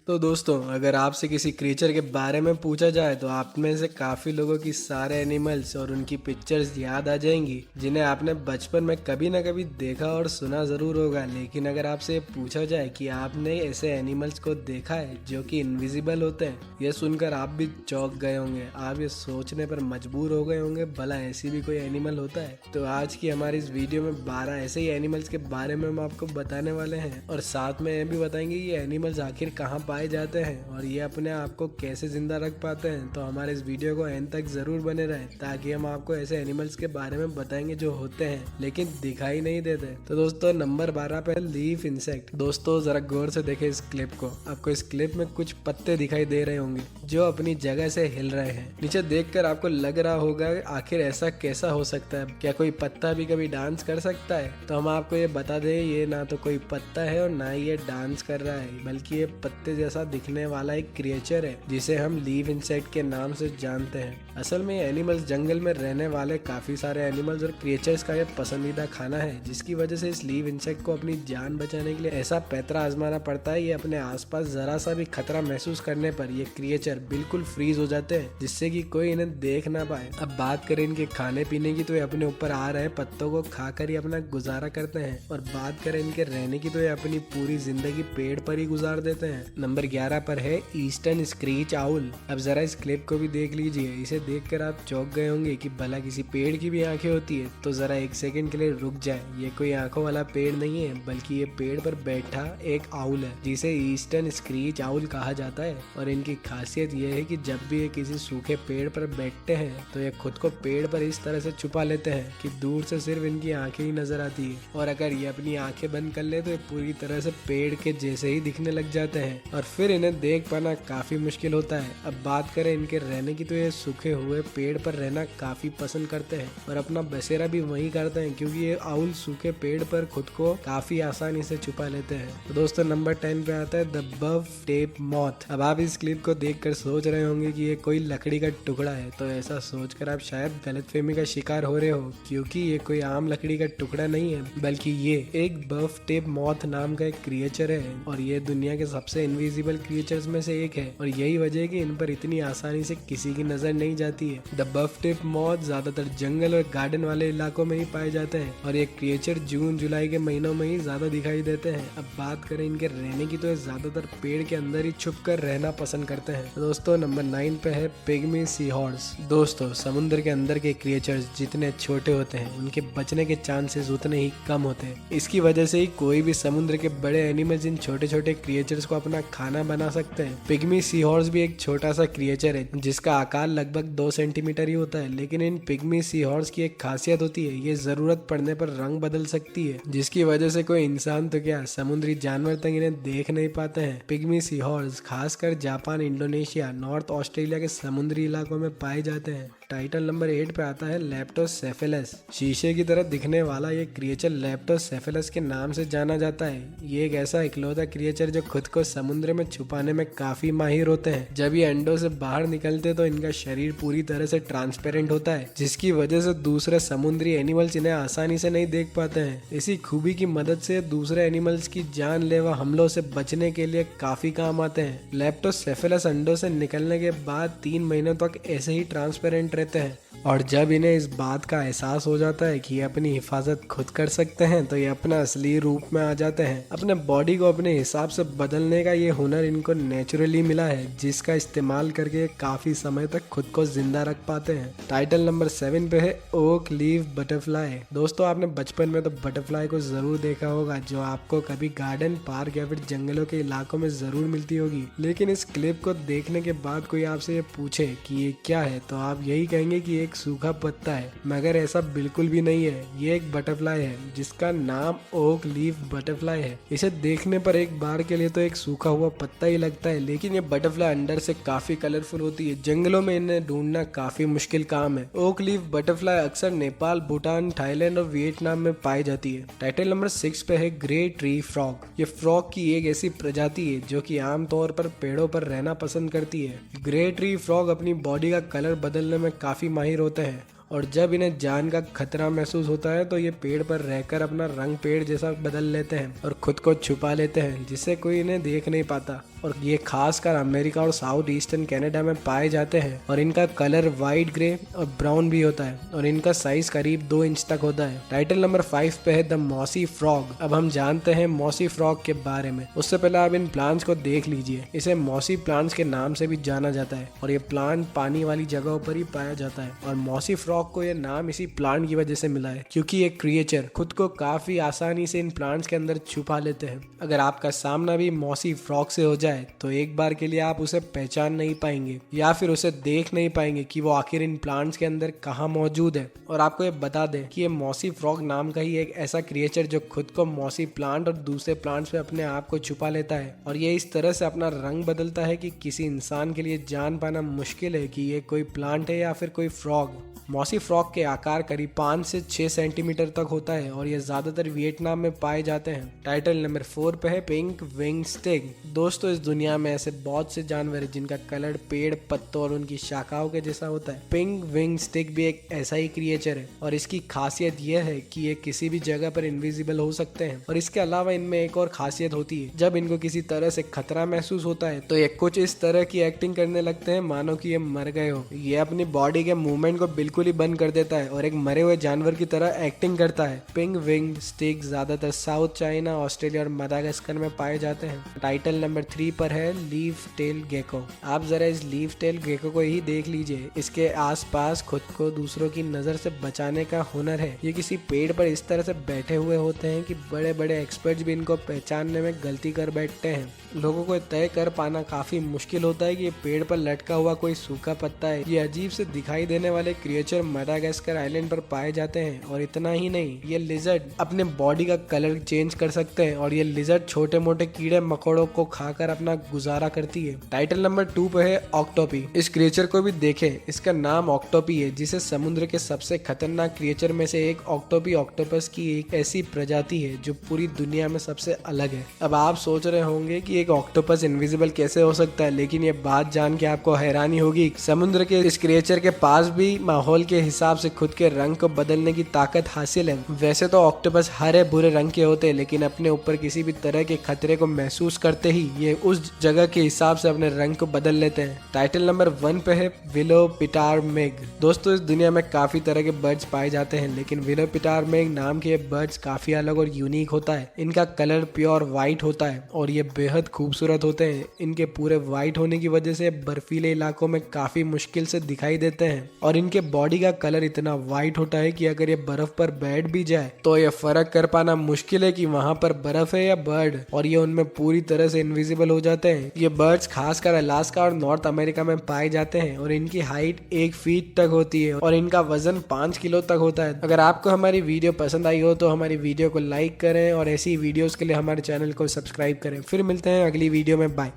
तो दोस्तों, अगर आपसे किसी क्रिएचर के बारे में पूछा जाए तो आप में से काफ़ी लोगों की सारे एनिमल्स और उनकी पिक्चर्स याद आ जाएंगी जिन्हें आपने बचपन में कभी ना कभी देखा और सुना ज़रूर होगा। लेकिन अगर आपसे ये पूछा जाए कि आपने ऐसे एनिमल्स को देखा है जो कि इनविजिबल होते हैं, यह सुनकर आप भी चौंक गए होंगे। आप ये सोचने पर मजबूर हो गए होंगे भला ऐसी भी कोई एनिमल होता है। तो आज की हमारी इस वीडियो में 12 ऐसे ही एनिमल्स के बारे में हम आपको बताने वाले हैं और साथ में ये भी बताएंगे ये एनिमल्स आखिर कहाँ पाए जाते हैं और ये अपने आप को कैसे जिंदा रख पाते हैं। तो हमारे इस वीडियो को एंड तक जरूर बने रहें ताकि हम आपको ऐसे एनिमल्स के बारे में बताएंगे जो होते हैं लेकिन दिखाई नहीं देते। तो दोस्तों, नंबर 12 पे लीफ इंसेक्ट। दोस्तों, जरा गौर से देखें इस क्लिप को। आपको इस क्लिप में कुछ पत्ते दिखाई दे रहे होंगे जो अपनी जगह से हिल रहे हैं। नीचे देखकर आपको लग रहा होगा आखिर ऐसा कैसा हो सकता है, क्या कोई पत्ता भी कभी डांस कर सकता है? तो हम आपको ये बता दें, ये ना तो कोई पत्ता है और ना ही ये डांस कर रहा है, बल्कि ये पत्ते जैसा दिखने वाला एक क्रिएचर है जिसे हम लीफ इंसेक्ट के नाम से जानते हैं। असल में ये एनिमल्स जंगल में रहने वाले काफी सारे एनिमल्स और क्रिएचर्स का ये पसंदीदा खाना है, जिसकी वजह से इस लीफ इंसेक्ट को अपनी जान बचाने के लिए ऐसा पैतरा आजमाना पड़ता है। ये अपने आसपास जरा सा भी खतरा महसूस करने पर ये क्रिएचर बिल्कुल फ्रीज हो जाते हैं जिससे कि कोई इन्हें देख ना पाए। अब बात करें इनके खाने पीने की, तो ये अपने ऊपर आ रहे पत्तों को खाकर ही अपना गुजारा करते हैं और बात करें इनके रहने की, तो ये अपनी पूरी जिंदगी पेड़ पर ही गुजार देते हैं। नंबर 11 पर है ईस्टर्न स्क्रीच आउल। अब जरा इस क्लिप को भी देख लीजिए। इसे देखकर आप चौंक गए होंगे कि भला किसी पेड़ की भी आंखें होती है। तो जरा एक सेकंड के लिए रुक जाए। ये कोई आंखों वाला पेड़ नहीं है, बल्कि ये पेड़ पर बैठा एक आउल है जिसे ईस्टर्न स्क्रीच आउल कहा जाता है। और इनकी खासियत यह है कि जब भी ये किसी सूखे पेड़ पर बैठते हैं तो ये खुद को पेड़ पर इस तरह से छुपा लेते हैं कि दूर से सिर्फ इनकी आंखें ही नजर आती है, और अगर ये अपनी आंखें बंद कर ले तो ये पूरी तरह से पेड़ के जैसे ही दिखने लग जाते हैं और फिर इन्हें देख पाना काफी मुश्किल होता है। अब बात करें इनके रहने की, तो ये सूखे हुए पेड़ पर रहना काफी पसंद करते हैं और अपना बसेरा भी वहीं करते हैं, क्योंकि ये आउल सूखे पेड़ पर खुद को काफी आसानी से छुपा लेते हैं। तो दोस्तों, नंबर 10 पे आता है द बफ टेप मॉथ। अब आप इस क्लिप को देखकर सोच रहे होंगे कि ये कोई लकड़ी का टुकड़ा है। तो ऐसा सोचकर आप शायद गलतफहमी का शिकार हो रहे हो, क्योंकि ये कोई आम लकड़ी का टुकड़ा नहीं है, बल्कि ये एक बफ टेप मॉथ नाम का एक क्रिएचर है और ये दुनिया के सबसे इनविजिबल क्रिएचर्स में से एक है और यही वजह है कि इन पर इतनी आसानी से किसी की नजर नहीं जाती है। द बफ टेप मॉथ ज्यादातर जंगल और गार्डन वाले इलाकों में ही पाए जाते हैं और ये क्रिएचर जून जुलाई के महीनों में ही ज्यादा दिखाई देते हैं। अब बात करें इनके रहने की, तो ये ज्यादातर पेड़ के अंदर ही छुप कर रहना पसंद करते हैं। तो दोस्तों, नंबर 9 पे है पिग्मी सी हॉर्स। दोस्तों, समुद्र के अंदर के क्रिएचर्स जितने छोटे होते हैं उनके बचने के चांसेस उतने ही कम होते हैं। इसकी वजह से ही कोई भी समुद्र के बड़े एनिमल्स इन छोटे छोटे क्रिएचर्स को अपना खाना बना सकते हैं। पिग्मी सी हॉर्स भी एक छोटा सा क्रिएचर है जिसका आकार लगभग 2 सेंटीमीटर ही होता है, लेकिन इन पिग्मी सी हॉर्स की एक खासियत होती है, ये जरूरत पड़ने पर रंग बदल सकती है, जिसकी वजह से कोई इंसान तो क्या समुद्री जानवर तक इन्हें देख नहीं पाते हैं। पिग्मी सी हॉर्स खासकर जापान, इंडोनेशिया, नॉर्थ ऑस्ट्रेलिया के समुद्री इलाकों में पाए जाते हैं। टाइटल नंबर 8 पे आता है लेप्टोसेफेलस। शीशे की तरह दिखने वाला ये क्रिएचर लेप्टोसेफेलस के नाम से जाना जाता है। ये एक ऐसा इकलौता क्रिएचर जो खुद को समुद्र में छुपाने में काफी माहिर होते हैं। जब ये अंडों से बाहर निकलते तो इनका शरीर पूरी तरह से ट्रांसपेरेंट होता है, जिसकी वजह से दूसरे समुद्री एनिमल्स इन्हें आसानी से नहीं देख पाते हैं। इसी खूबी की मदद से दूसरे एनिमल्स की जानलेवा हमलों से बचने के लिए काफी काम आते हैं। लेप्टोसेफेलस अंडों से निकलने के बाद 3 महीनों तक ऐसे ही ट्रांसपेरेंट रहते हैं और जब इन्हें इस बात का एहसास हो जाता है कि ये अपनी हिफाजत खुद कर सकते हैं तो ये अपना असली रूप में आ जाते हैं। अपने बॉडी को अपने हिसाब से बदलने का ये हुनर इनको नेचुरली मिला है, जिसका इस्तेमाल करके काफी समय तक खुद को जिंदा रख पाते हैं। टाइटल नंबर 7 पे है ओक लीफ बटरफ्लाई। दोस्तों, आपने बचपन में तो बटरफ्लाई को जरूर देखा होगा जो आपको कभी गार्डन, पार्क या फिर जंगलों के इलाकों में जरूर मिलती होगी। लेकिन इस क्लिप को देखने के बाद कोई आपसे ये पूछे कि ये क्या है तो आप यही कहेंगे कि एक सूखा पत्ता है, मगर ऐसा बिल्कुल भी नहीं है। ये एक बटरफ्लाई है जिसका नाम ओक लीफ बटरफ्लाई है। इसे देखने पर एक बार के लिए तो एक सूखा हुआ पत्ता ही लगता है, लेकिन ये बटरफ्लाई अंदर से काफी कलरफुल होती है। जंगलों में इन्हें ढूंढना काफी मुश्किल काम है। ओक लीफ बटरफ्लाई अक्सर नेपाल, भूटान, थाईलैंड और वियतनाम में पाई जाती है। टाइटल नंबर 6 पे है ग्रे ट्री फ्रॉग। ये फ्रॉग की एक ऐसी प्रजाति है जो कि आमतौर पर पेड़ों पर रहना पसंद करती है। ग्रे ट्री फ्रॉग अपनी बॉडी का कलर बदलने में काफी माहिर होते हैं और जब इन्हें जान का खतरा महसूस होता है तो ये पेड़ पर रहकर अपना रंग पेड़ जैसा बदल लेते हैं और खुद को छुपा लेते हैं, जिससे कोई इन्हें देख नहीं पाता। और ये खासकर अमेरिका और साउथ ईस्टर्न कनाडा में पाए जाते हैं और इनका कलर वाइट, ग्रे और ब्राउन भी होता है और इनका साइज करीब 2 इंच तक होता है। टाइटल नंबर 5 पे है द मॉसी फ्रॉग। अब हम जानते हैं मॉसी फ्रॉग के बारे में। उससे पहले आप इन प्लांट्स को देख लीजिए। इसे मॉसी प्लांट्स के नाम से भी जाना जाता है और ये प्लांट पानी वाली जगहों पर ही पाया जाता है। और मॉसी फ्रॉग को ये नाम इसी प्लांट की वजह से मिला है, क्योंकि ये क्रिएचर खुद को काफी आसानी से इन प्लांट्स के अंदर छुपा लेते हैं। अगर आपका सामना भी मॉसी फ्रॉग से हो जाए तो एक बार के लिए आप उसे पहचान नहीं पाएंगे या फिर उसे देख नहीं पाएंगे कि वो आखिर इन प्लांट्स के अंदर कहाँ मौजूद है। और आपको ये बता दें कि ये मॉसी फ्रॉग नाम का ही एक ऐसा क्रिएचर जो खुद को मॉसी प्लांट और दूसरे प्लांट्स में अपने आप को छुपा लेता है और ये इस तरह से अपना रंग बदलता है कि किसी इंसान के लिए जान पाना मुश्किल है कि ये कोई प्लांट है या फिर कोई फ्रॉग। मॉसी फ्रॉग के आकार करीब 5 से 6 सेंटीमीटर तक होता है और ये ज्यादातर वियतनाम में पाए जाते हैं। टाइटल नंबर 4 पे है पिंक विंग स्टिग। दोस्तों, इस दुनिया में ऐसे बहुत से जानवर हैं जिनका कलर पेड़, पत्तों और उनकी शाखाओं के जैसा होता है। पिंक विंग स्टिग भी एक ऐसा ही क्रिएचर है और इसकी खासियत यह है कि ये किसी भी जगह पर इनविजिबल हो सकते हैं। और इसके अलावा इनमें एक और खासियत होती है, जब इनको किसी तरह से खतरा महसूस होता है तो ये कुछ इस तरह की एक्टिंग करने लगते हैं मानो कि ये मर गए हो। ये अपनी बॉडी के मूवमेंट को बिल्कुल ही बंद कर देता है और एक मरे हुए जानवर की तरह एक्टिंग करता है। पिंक विंग स्टिग ज्यादातर साउथ चाइना, ऑस्ट्रेलिया और मदागास्कर में पाए जाते हैं। टाइटल नंबर 3 पर है लीफ टेल गेको। आप जरा इस लीफ टेल गेको को ही देख लीजिए। इसके आसपास खुद को दूसरों की नजर से बचाने का हुनर है। ये किसी पेड़ पर इस तरह से बैठे हुए होते हैं कि बड़े बड़े एक्सपर्ट्स भी इनको पहचानने में गलती कर बैठते हैं। लोगों को तय कर पाना काफी मुश्किल होता है कि ये पेड़ पर लटका हुआ कोई सूखा पत्ता है। ये अजीब से दिखाई देने वाले क्रिएचर मडागास्कर आइलैंड पर पाए जाते हैं। और इतना ही नहीं, ये लिजर्ड अपने बॉडी का कलर चेंज कर सकते हैं और ये लिजर्ड छोटे मोटे कीड़े मकोड़ों को खाकर अपना गुजारा करती है। टाइटल नंबर 2 पे है ऑक्टोपी। इस क्रिएचर को भी देखें, इसका नाम ऑक्टोपी है, जिसे समुद्र के सबसे खतरनाक क्रिएचर में से एक ऑक्टोपी ऑक्टोपस की एक ऐसी प्रजाति है जो पूरी दुनिया में सबसे अलग है। अब आप सोच रहे होंगे कि एक ऑक्टोपस इनविजिबल कैसे हो सकता है, लेकिन ये बात जान के आपको हैरानी होगी। समुद्र के इस क्रिएचर के पास भी माहौल के हिसाब से खुद के रंग को बदलने की ताकत हासिल है। वैसे तो ऑक्टोपस हरे भूरे रंग के होते हैं, लेकिन अपने ऊपर किसी भी तरह के खतरे को महसूस करते ही ये उस जगह के हिसाब से अपने रंग को बदल लेते हैं। टाइटल नंबर 1 पे है विलो पिटार मेग। दोस्तों, इस दुनिया में काफी तरह के बर्ड्स पाए जाते हैं, लेकिन विलो पिटार मेग नाम के बर्ड्स काफी अलग और यूनिक होता है। इनका कलर प्योर व्हाइट होता है और ये बेहद खूबसूरत होते हैं। इनके पूरे व्हाइट होने की वजह से बर्फीले इलाकों में काफी मुश्किल से दिखाई देते हैं और इनके बॉडी का कलर इतना व्हाइट होता है कि अगर ये बर्फ पर बैठ भी जाए तो ये फर्क कर पाना मुश्किल है कि वहां पर बर्फ है या बर्ड, और ये उनमें पूरी तरह से इनविजिबल हो जाते हैं। ये बर्ड्स खासकर अलास्का और नॉर्थ अमेरिका में पाए जाते हैं और इनकी हाइट 1 फीट तक होती है और इनका वजन 5 किलो तक होता है। अगर आपको हमारी वीडियो पसंद आई हो तो हमारी वीडियो को लाइक करें और ऐसी वीडियोस के लिए हमारे चैनल को सब्सक्राइब करें। फिर मिलते हैं अगली वीडियो में। बाय।